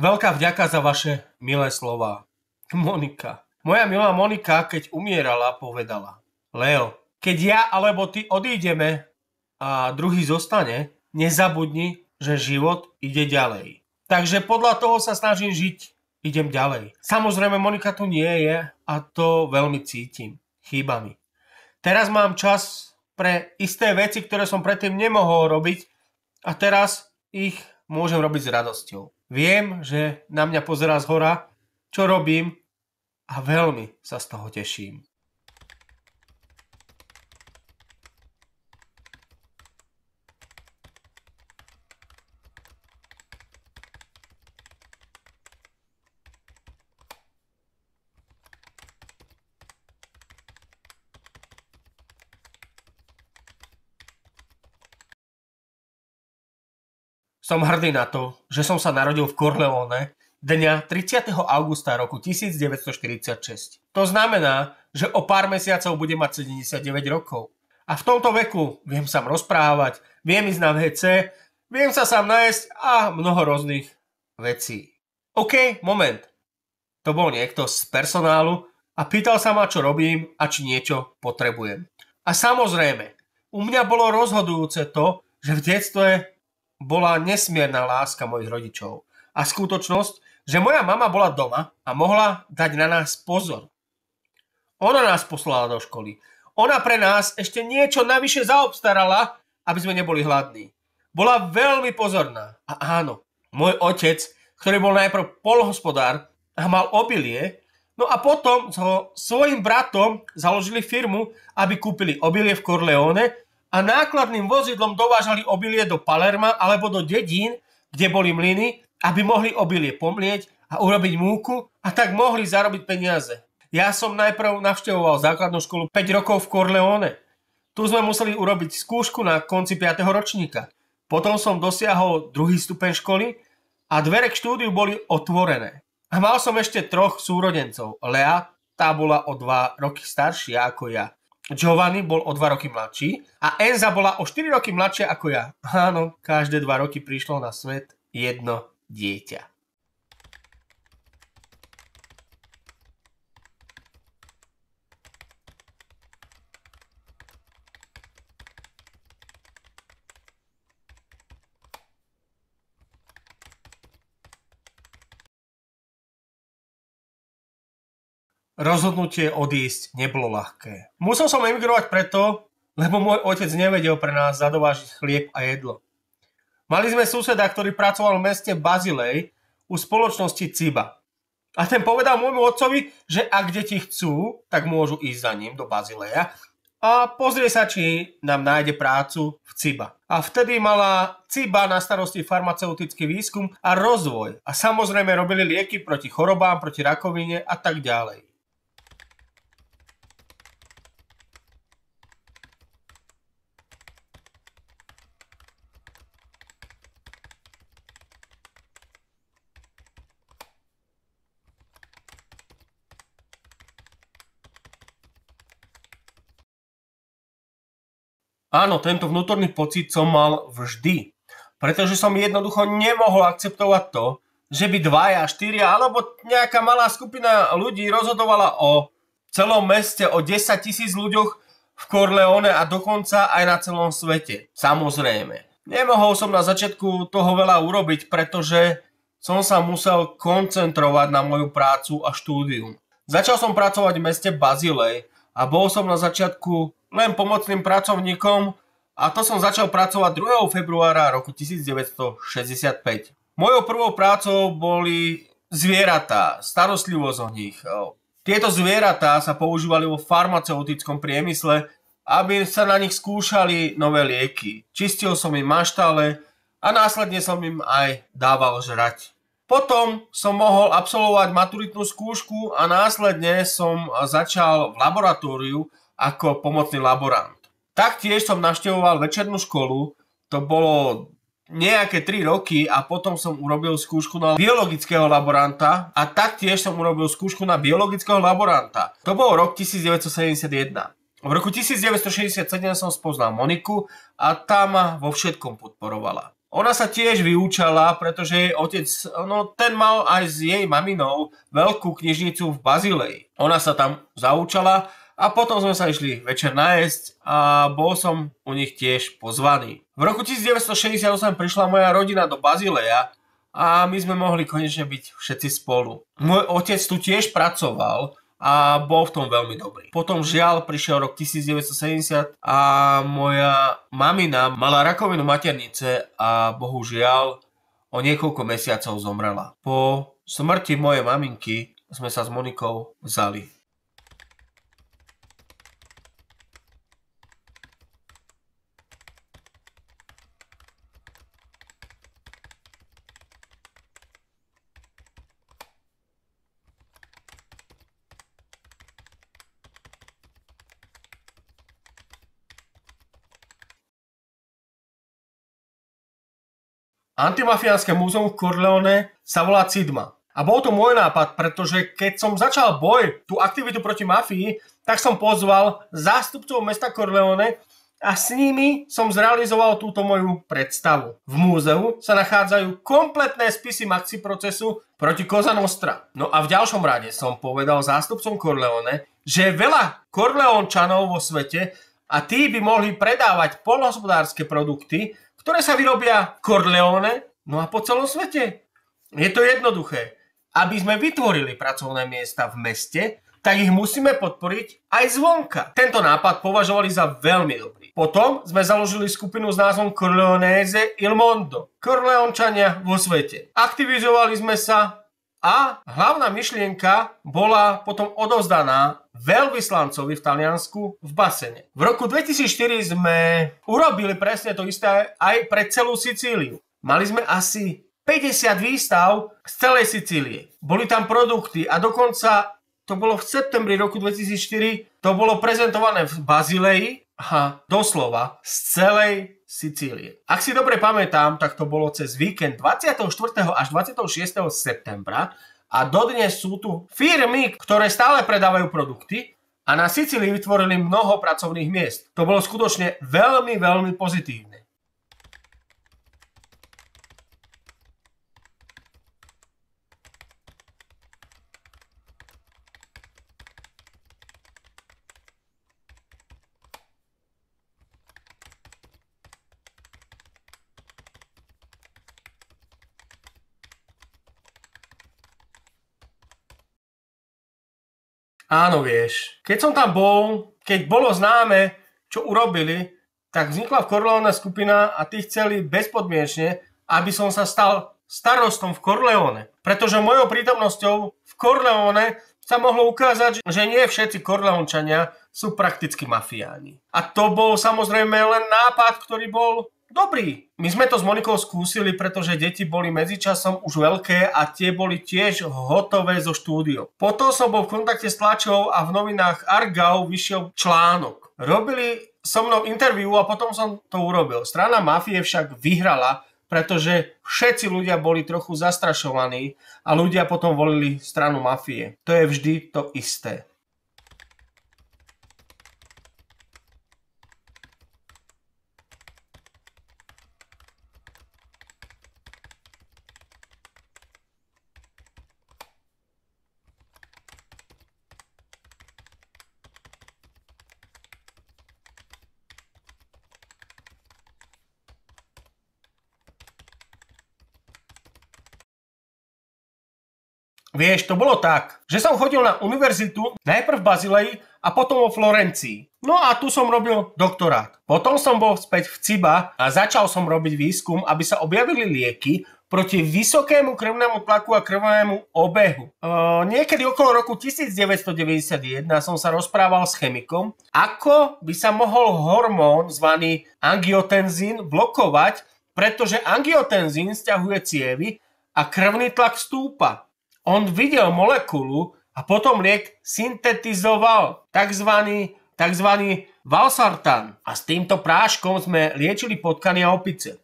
Veľká vďaka za vaše milé slová. Monika. Moja milá Monika, keď umierala, povedala: Leo, keď ja alebo ty odídeme a druhý zostane, nezabudni, že život ide ďalej. Takže podľa toho sa snažím žiť. Idem ďalej. Samozrejme, Monika tu nie je a to veľmi cítim. Chýba mi. Teraz mám čas pre isté veci, ktoré som predtým nemohol robiť a teraz ich môžem robiť s radosťou. Viem, že na mňa pozerá zhora, čo robím a veľmi sa z toho teším. Som hrdý na to, že som sa narodil v Corleone dňa 30. augusta roku 1946. To znamená, že o pár mesiacov budem mať 79 rokov. A v tomto veku viem sám rozprávať, viem ísť na WC, viem sa sám nájsť a mnoho rôznych vecí. OK, moment. To bol niekto z personálu a pýtal sa ma, čo robím a či niečo potrebujem. A samozrejme, u mňa bolo rozhodujúce to, že v detstve bola nesmierna láska mojich rodičov. A skutočnosť, že moja mama bola doma a mohla dať na nás pozor. Ona nás poslala do školy. Ona pre nás ešte niečo navyše zaobstarala, aby sme neboli hladní. Bola veľmi pozorná. A áno, môj otec, ktorý bol najprv poľnohospodár a mal obilie, no a potom so svojím bratom založili firmu, aby kúpili obilie v Corleone a nákladným vozidlom dovážali obilie do Palerma alebo do dedín, kde boli mlyny, aby mohli obilie pomlieť a urobiť múku a tak mohli zarobiť peniaze. Ja som najprv navštevoval základnú školu 5 rokov v Corleone. Tu sme museli urobiť skúšku na konci 5. ročníka. Potom som dosiahol 2. stupeň školy a dvere k štúdiu boli otvorené. A mal som ešte 3 súrodencov. Lea, tá bola o 2 roky staršia ako ja. Giovanni bol o 2 roky mladší a Enza bola o 4 roky mladšia ako ja. Áno, každé 2 roky prišlo na svet jedno dieťa. Rozhodnutie odísť nebolo ľahké. Musel som emigrovať preto, lebo môj otec nevedel pre nás zadovážiť chlieb a jedlo. Mali sme suseda, ktorý pracoval v meste Bazilej u spoločnosti Ciba. A ten povedal môjmu otcovi, že ak deti chcú, tak môžu ísť za ním do Bazileja a pozrie sa, či nám nájde prácu v Ciba. A vtedy mala Ciba na starosti farmaceutický výskum a rozvoj. A samozrejme robili lieky proti chorobám, proti rakovine a tak ďalej. Áno, tento vnútorný pocit som mal vždy, pretože som jednoducho nemohol akceptovať to, že by 2, 4 alebo nejaká malá skupina ľudí rozhodovala o celom meste, o 10 000 ľuďoch v Corleone a dokonca aj na celom svete. Samozrejme, nemohol som na začiatku toho veľa urobiť, pretože som sa musel koncentrovať na moju prácu a štúdium. Začal som pracovať v meste Bazilej a bol som na začiatku len pomocným pracovníkom a to som začal pracovať 2. februára roku 1965. Mojou prvou prácou boli zvieratá, starostlivosť o nich. Tieto zvieratá sa používali vo farmaceutickom priemysle, aby sa na nich skúšali nové lieky. Čistil som im maštale a následne som im aj dával žrať. Potom som mohol absolvovať maturitnú skúšku a následne som začal v laboratóriu ako pomocný laborant. Taktiež som navštevoval večernú školu, to bolo nejaké 3 roky a potom som urobil skúšku na biologického laboranta a taktiež som urobil skúšku na biologického laboranta. To bol rok 1971. V roku 1967 som spoznal Moniku a tá ma vo všetkom podporovala. Ona sa tiež vyúčala, pretože jej otec, no ten mal aj s jej maminou veľkú knižnicu v Bazileji. Ona sa tam zaúčala a potom sme sa išli večer najesť a bol som u nich tiež pozvaný. V roku 1968 prišla moja rodina do Bazileja a my sme mohli konečne byť všetci spolu. Môj otec tu tiež pracoval a bol v tom veľmi dobrý. Potom žiaľ prišiel rok 1970 a moja mamina mala rakovinu maternice a bohužiaľ o niekoľko mesiacov zomrela. Po smrti mojej maminky sme sa s Monikou vzali. Antimafiánske múzeum v Corleone sa volá CIDMA. A bol to môj nápad, pretože keď som začal boj, tú aktivitu proti mafii, tak som pozval zástupcov mesta Corleone a s nimi som zrealizoval túto moju predstavu. V múzeu sa nachádzajú kompletné spisy maxi procesu proti Cosa Nostra. No a v ďalšom rade som povedal zástupcom Corleone, že je veľa Corleončanov vo svete a tí by mohli predávať poľnohospodárske produkty, ktoré sa vyrobia v Corleone, no a po celom svete. Je to jednoduché. Aby sme vytvorili pracovné miesta v meste, tak ich musíme podporiť aj zvonka. Tento nápad považovali za veľmi dobrý. Potom sme založili skupinu s názvom Corleonese il Mondo. Corleončania vo svete. Aktivizovali sme sa a hlavná myšlienka bola potom odovzdaná veľvyslancovi v Taliansku v basene. V roku 2004 sme urobili presne to isté aj pre celú Sicíliu. Mali sme asi 50 výstav z celej Sicílie. Boli tam produkty a dokonca to bolo v septembri roku 2004, to bolo prezentované v Bazileji a doslova z celej Sicílie. Ak si dobre pamätám, tak to bolo cez víkend 24. až 26. septembra a dodnes sú tu firmy, ktoré stále predávajú produkty a na Sicílii vytvorili mnoho pracovných miest. To bolo skutočne veľmi, veľmi pozitívne. Áno, vieš, keď som tam bol, keď bolo známe, čo urobili, tak vznikla v Corleone skupina a tí chceli bezpodmienečne, aby som sa stal starostom v Corleone. Pretože mojou prítomnosťou v Corleone sa mohlo ukázať, že nie všetci Corleončania sú prakticky mafiáni. A to bol samozrejme len nápad, ktorý bol dobrý. My sme to s Monikou skúsili, pretože deti boli medzičasom už veľké a tie boli tiež hotové zo štúdiom. Potom som bol v kontakte s tlačou a v novinách Argau vyšiel článok. Robili so mnou interview a potom som to urobil. Strana mafie však vyhrala, pretože všetci ľudia boli trochu zastrašovaní a ľudia potom volili stranu mafie. To je vždy to isté. Vieš, to bolo tak, že som chodil na univerzitu najprv v Bazileji a potom vo Florencii. No a tu som robil doktorát. Potom som bol späť v Ciba a začal som robiť výskum, aby sa objavili lieky proti vysokému krvnému tlaku a krvnému obehu. Niekedy okolo roku 1991 som sa rozprával s chemikom, ako by sa mohol hormón zvaný angiotenzín blokovať, pretože angiotenzín sťahuje cievy a krvný tlak stúpa. On videl molekulu a potom liek syntetizoval, tzv. Valsartan. A s týmto práškom sme liečili potkany a opice.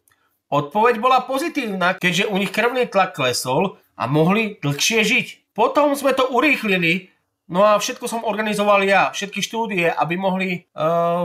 Odpoveď bola pozitívna, keďže u nich krvný tlak klesol a mohli dlhšie žiť. Potom sme to urýchlili, no a všetko som organizoval ja, všetky štúdie, aby mohli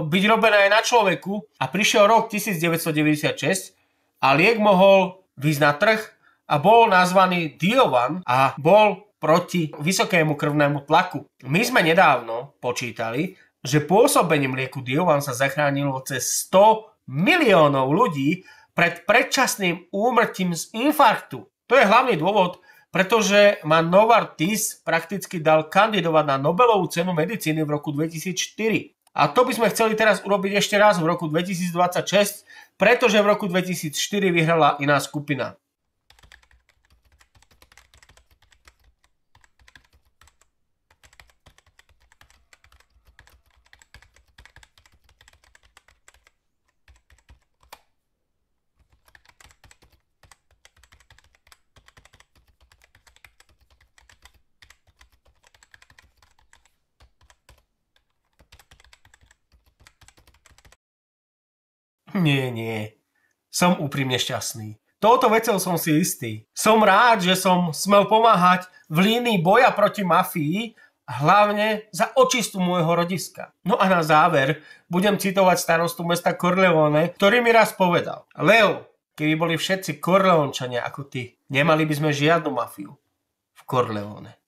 byť robené aj na človeku. A prišiel rok 1996 a liek mohol výjsť na trh a bol nazvaný Diovan a bol proti vysokému krvnému tlaku. My sme nedávno počítali, že pôsobením lieku Diovan sa zachránilo cez 100 miliónov ľudí pred predčasným úmrtím z infarktu. To je hlavný dôvod, pretože ma Novartis prakticky dal kandidovať na Nobelovú cenu medicíny v roku 2004. A to by sme chceli teraz urobiť ešte raz v roku 2026, pretože v roku 2004 vyhrala iná skupina. Nie. Som úprimne šťastný. Touto vecou som si istý. Som rád, že som smel pomáhať v línii boja proti mafii, hlavne za očistu môjho rodiska. No a na záver budem citovať starostu mesta Corleone, ktorý mi raz povedal: Leo, keby boli všetci Corleončania ako ty, nemali by sme žiadnu mafiu v Corleone.